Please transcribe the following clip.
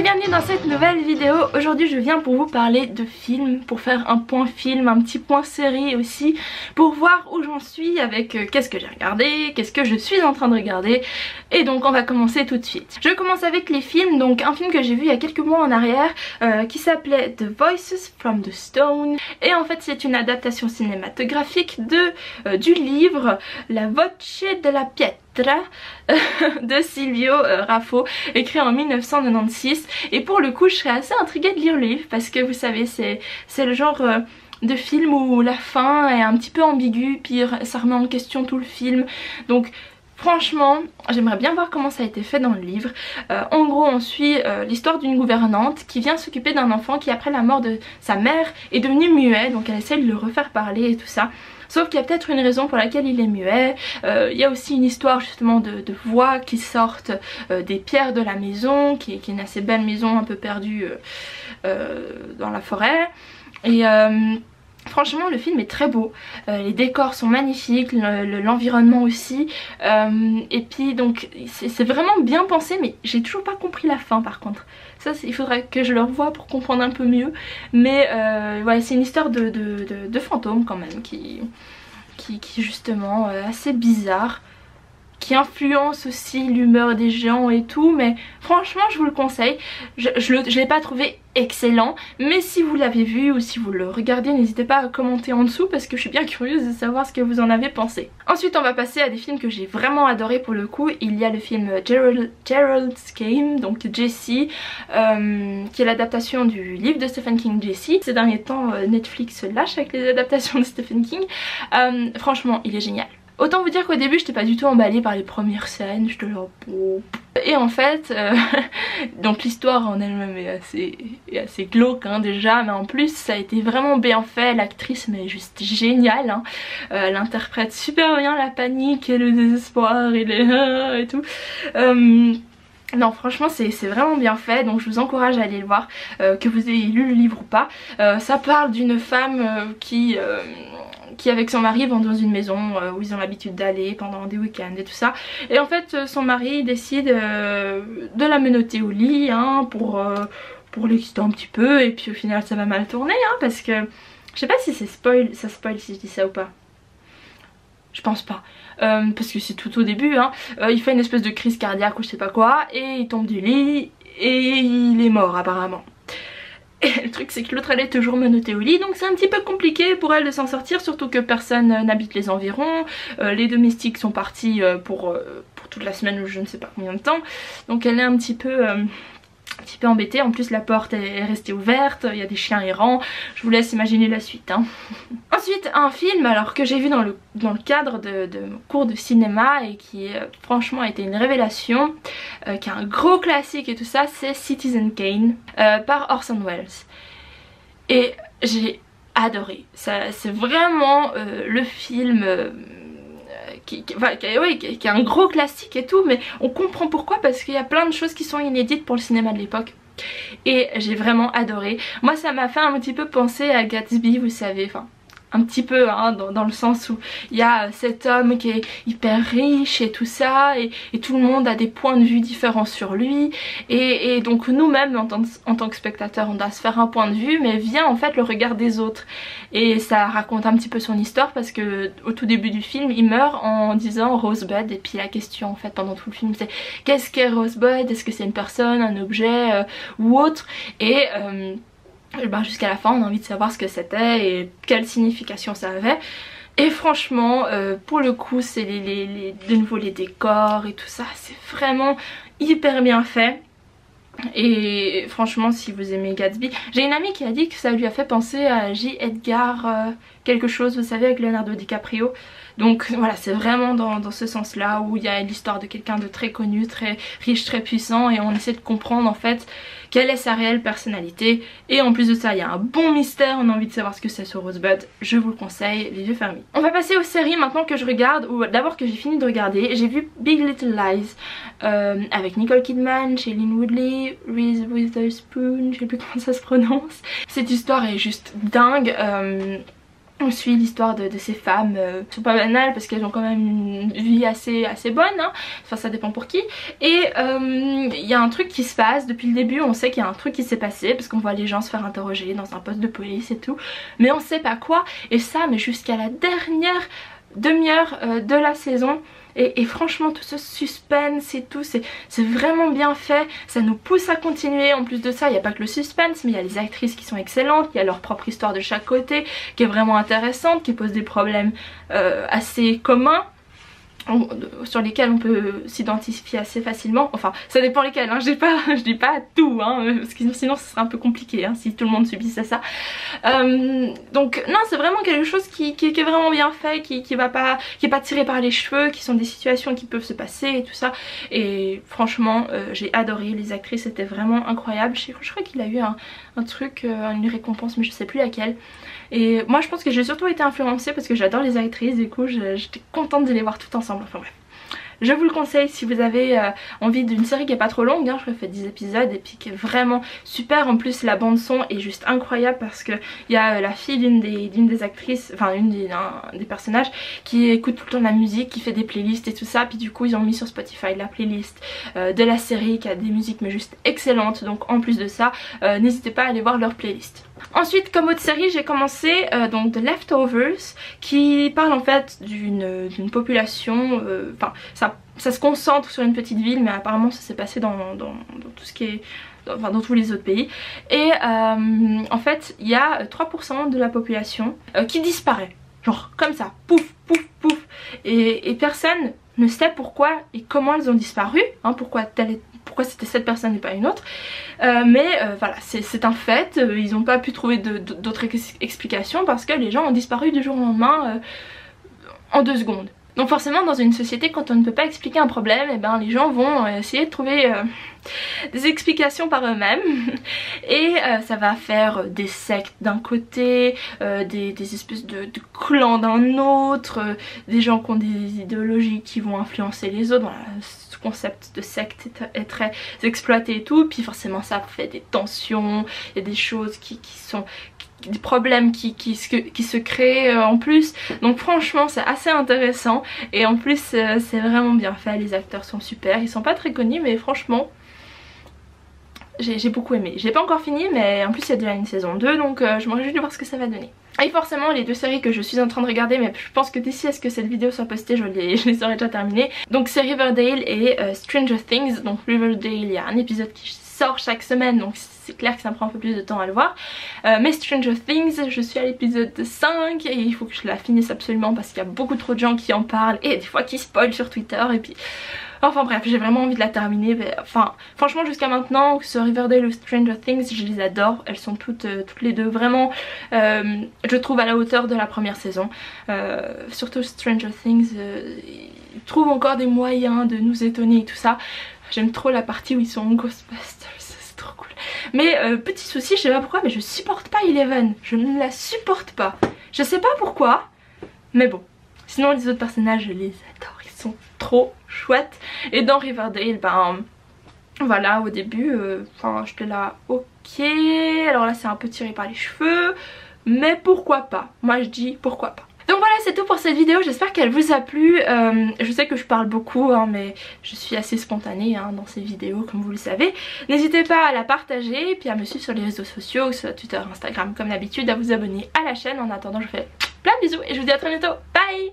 et bienvenue dans cette nouvelle vidéo. Aujourd'hui je viens pour vous parler de films, pour faire un point film, un petit point série aussi, pour voir où j'en suis avec qu'est-ce que j'ai regardé, qu'est-ce que je suis en train de regarder. Et donc on va commencer tout de suite. Je commence avec les films, donc un film que j'ai vu il y a quelques mois en arrière qui s'appelait The Voices from the Stone. Et en fait c'est une adaptation cinématographique du livre La Voce della Pietra de Silvio Raffo, écrit en 1996. Et pour le coup je serais assez intriguée de lire le livre parce que vous savez c'est le genre de film où la fin est un petit peu ambiguë, puis ça remet en question tout le film. Donc franchement, j'aimerais bien voir comment ça a été fait dans le livre. En gros, on suit l'histoire d'une gouvernante qui vient s'occuper d'un enfant qui, après la mort de sa mère, est devenu muet. Donc elle essaie de le refaire parler et tout ça. Sauf qu'il y a peut-être une raison pour laquelle il est muet. Il y a aussi une histoire justement de voix qui sortent des pierres de la maison, qui est une assez belle maison un peu perdue dans la forêt. Et franchement le film est très beau, les décors sont magnifiques, l'environnement aussi, et puis donc c'est vraiment bien pensé, mais j'ai toujours pas compris la fin par contre. Ça il faudrait que je le revoie pour comprendre un peu mieux, mais ouais, c'est une histoire de fantôme quand même qui justement assez bizarre, qui influence aussi l'humeur des gens et tout, mais franchement je vous le conseille. Je l'ai pas trouvé excellent, mais si vous l'avez vu ou si vous le regardez, n'hésitez pas à commenter en dessous parce que je suis bien curieuse de savoir ce que vous en avez pensé. Ensuite on va passer à des films que j'ai vraiment adoré pour le coup. Il y a le film Gerald's Game, donc Jessie, qui est l'adaptation du livre de Stephen King, Jessie. Ces derniers temps Netflix se lâche avec les adaptations de Stephen King. Franchement il est génial. Autant vous dire qu'au début j'étais pas du tout emballée par les premières scènes, j'étais là... Et en fait, donc l'histoire en elle-même est assez glauque hein, déjà, mais en plus ça a été vraiment bien fait, l'actrice mais juste géniale hein. Elle interprète super bien la panique et le désespoir et les... et tout. Non franchement c'est vraiment bien fait, donc je vous encourage à aller le voir, que vous ayez lu le livre ou pas. Ça parle d'une femme qui avec son mari vont dans une maison où ils ont l'habitude d'aller pendant des week-ends et tout ça. Et en fait son mari décide de la menotter au lit hein, pour l'exciter un petit peu, et puis au final ça va mal tourner hein, parce que je sais pas si ça spoil si je dis ça ou pas. Je pense pas, parce que c'est tout au début hein. Il fait une espèce de crise cardiaque ou je sais pas quoi, et il tombe du lit et il est mort apparemment. Et le truc c'est que l'autre elle est toujours menottée au lit, donc c'est un petit peu compliqué pour elle de s'en sortir, surtout que personne n'habite les environs. Les domestiques sont partis pour toute la semaine ou je ne sais pas combien de temps, donc elle est un petit peu embêtée. En plus la porte est restée ouverte, il y a des chiens errants, je vous laisse imaginer la suite hein. Ensuite un film alors que j'ai vu dans le cadre de mon cours de cinéma et qui franchement a été une révélation, qui est un gros classique et tout ça, c'est Citizen Kane par Orson Welles. Et j'ai adoré, c'est vraiment le film qui est un gros classique et tout, mais on comprend pourquoi, parce qu'il y a plein de choses qui sont inédites pour le cinéma de l'époque. Et j'ai vraiment adoré. Moi ça m'a fait un petit peu penser à Gatsby, vous savez, enfin un petit peu hein, dans le sens où il y a cet homme qui est hyper riche et tout ça, et tout le monde a des points de vue différents sur lui, et donc nous-mêmes en tant que spectateurs on doit se faire un point de vue, mais vient en fait le regard des autres. Et ça raconte un petit peu son histoire parce que au tout début du film il meurt en disant Rosebud, et puis la question en fait pendant tout le film c'est qu'est-ce qu'est Rosebud, est-ce que c'est une personne, un objet ou autre, et ben jusqu'à la fin on a envie de savoir ce que c'était et quelle signification ça avait. Et franchement pour le coup c'est de nouveau les décors et tout ça, c'est vraiment hyper bien fait. Et franchement si vous aimez Gatsby, j'ai une amie qui a dit que ça lui a fait penser à J. Edgar quelque chose, vous savez, avec Leonardo DiCaprio. Donc voilà, c'est vraiment dans ce sens là où il y a l'histoire de quelqu'un de très connu, très riche, très puissant, et on essaie de comprendre en fait quelle est sa réelle personnalité. Et en plus de ça il y a un bon mystère, on a envie de savoir ce que c'est ce Rosebud, je vous le conseille, les yeux fermés. On va passer aux séries maintenant que je regarde, ou d'abord que j'ai fini de regarder. J'ai vu Big Little Lies avec Nicole Kidman, Shailene Woodley, Reese Witherspoon, je sais plus comment ça se prononce. Cette histoire est juste dingue. On suit l'histoire de ces femmes, sont pas banales parce qu'elles ont quand même une vie assez bonne, hein. Enfin ça dépend pour qui. Et il y a un truc qui se passe depuis le début, on sait qu'il y a un truc qui s'est passé parce qu'on voit les gens se faire interroger dans un poste de police et tout, mais on sait pas quoi. Et ça, mais jusqu'à la dernière demi-heure de la saison. Et franchement tout ce suspense et tout, c'est vraiment bien fait, ça nous pousse à continuer. En plus de ça, il n'y a pas que le suspense, mais il y a les actrices qui sont excellentes, il y a leur propre histoire de chaque côté qui est vraiment intéressante, qui pose des problèmes assez communs, sur lesquels on peut s'identifier assez facilement. Enfin ça dépend lesquels, hein. Je dis pas tout, hein, parce que sinon ce serait un peu compliqué, hein, si tout le monde subissait ça. Donc non, c'est vraiment quelque chose qui est vraiment bien fait, qui est pas tiré par les cheveux, qui sont des situations qui peuvent se passer et tout ça. Et franchement j'ai adoré, les actrices étaient vraiment incroyables. Je crois qu'il a eu un truc, une récompense, mais je sais plus laquelle. Et moi je pense que j'ai surtout été influencée parce que j'adore les actrices, du coup j'étais contente de les voir toutes ensemble. Enfin bref, je vous le conseille si vous avez envie d'une série qui est pas trop longue, hein. Je refais 10 épisodes et puis qui est vraiment super. En plus la bande son est juste incroyable parce que il y a la fille d'une des actrices, enfin un des personnages qui écoute tout le temps de la musique, qui fait des playlists et tout ça. Puis du coup ils ont mis sur Spotify la playlist de la série qui a des musiques mais juste excellentes. Donc en plus de ça, n'hésitez pas à aller voir leur playlist. Ensuite, comme autre série, j'ai commencé donc The Leftovers, qui parle en fait d'une population, enfin ça se concentre sur une petite ville, mais apparemment ça s'est passé dans tout ce qui est, enfin dans tous les autres pays. Et en fait il y a 3% de la population qui disparaît, genre comme ça, pouf pouf pouf, et personne ne sait pourquoi et comment elles ont disparu, hein, pourquoi c'était cette personne et pas une autre, mais voilà, c'est un fait. Ils n'ont pas pu trouver d'autres explications parce que les gens ont disparu du jour au lendemain en 2 secondes. Donc forcément dans une société, quand on ne peut pas expliquer un problème, et ben les gens vont essayer de trouver des explications par eux-mêmes. Et ça va faire des sectes d'un côté, des espèces de clans d'un autre, des gens qui ont des idéologies qui vont influencer les autres. Voilà, ce concept de secte est très exploité et tout. Puis forcément ça fait des tensions, il y a des choses qui sont... des problèmes qui se créent en plus. Donc franchement c'est assez intéressant. Et en plus c'est vraiment bien fait, les acteurs sont super. Ils sont pas très connus mais franchement j'ai beaucoup aimé. J'ai pas encore fini mais en plus il y a déjà une saison 2, donc je me réjouis de voir ce que ça va donner. Et forcément les 2 séries que je suis en train de regarder, mais je pense que d'ici à ce que cette vidéo soit postée je les aurai déjà terminées. Donc c'est Riverdale et Stranger Things. Donc Riverdale, il y a un épisode qui sort chaque semaine, donc c'est clair que ça me prend un peu plus de temps à le voir. Mais Stranger Things, je suis à l'épisode 5 et il faut que je la finisse absolument parce qu'il y a beaucoup trop de gens qui en parlent et des fois qui spoilent sur Twitter. Et puis enfin bref, j'ai vraiment envie de la terminer. Mais, enfin franchement jusqu'à maintenant, que ce soit Riverdale ou Stranger Things, je les adore. Elles sont toutes les deux vraiment je trouve à la hauteur de la première saison. Surtout Stranger Things, ils trouvent encore des moyens de nous étonner et tout ça. J'aime trop la partie où ils sont en Ghostbusters, c'est trop cool. Mais petit souci, je sais pas pourquoi, mais je supporte pas Eleven. Je ne la supporte pas. Je sais pas pourquoi, mais bon. Sinon les autres personnages, je les adore, ils sont trop chouettes. Et dans Riverdale, ben voilà, au début, enfin j'étais là, ok. Alors là c'est un peu tiré par les cheveux, mais pourquoi pas. Moi je dis pourquoi pas. Donc voilà, c'est tout pour cette vidéo, j'espère qu'elle vous a plu. Je sais que je parle beaucoup, hein, mais je suis assez spontanée hein, dans ces vidéos comme vous le savez. N'hésitez pas à la partager et puis à me suivre sur les réseaux sociaux, que ce soit Twitter, Instagram comme d'habitude, à vous abonner à la chaîne. En attendant je vous fais plein de bisous et je vous dis à très bientôt, bye.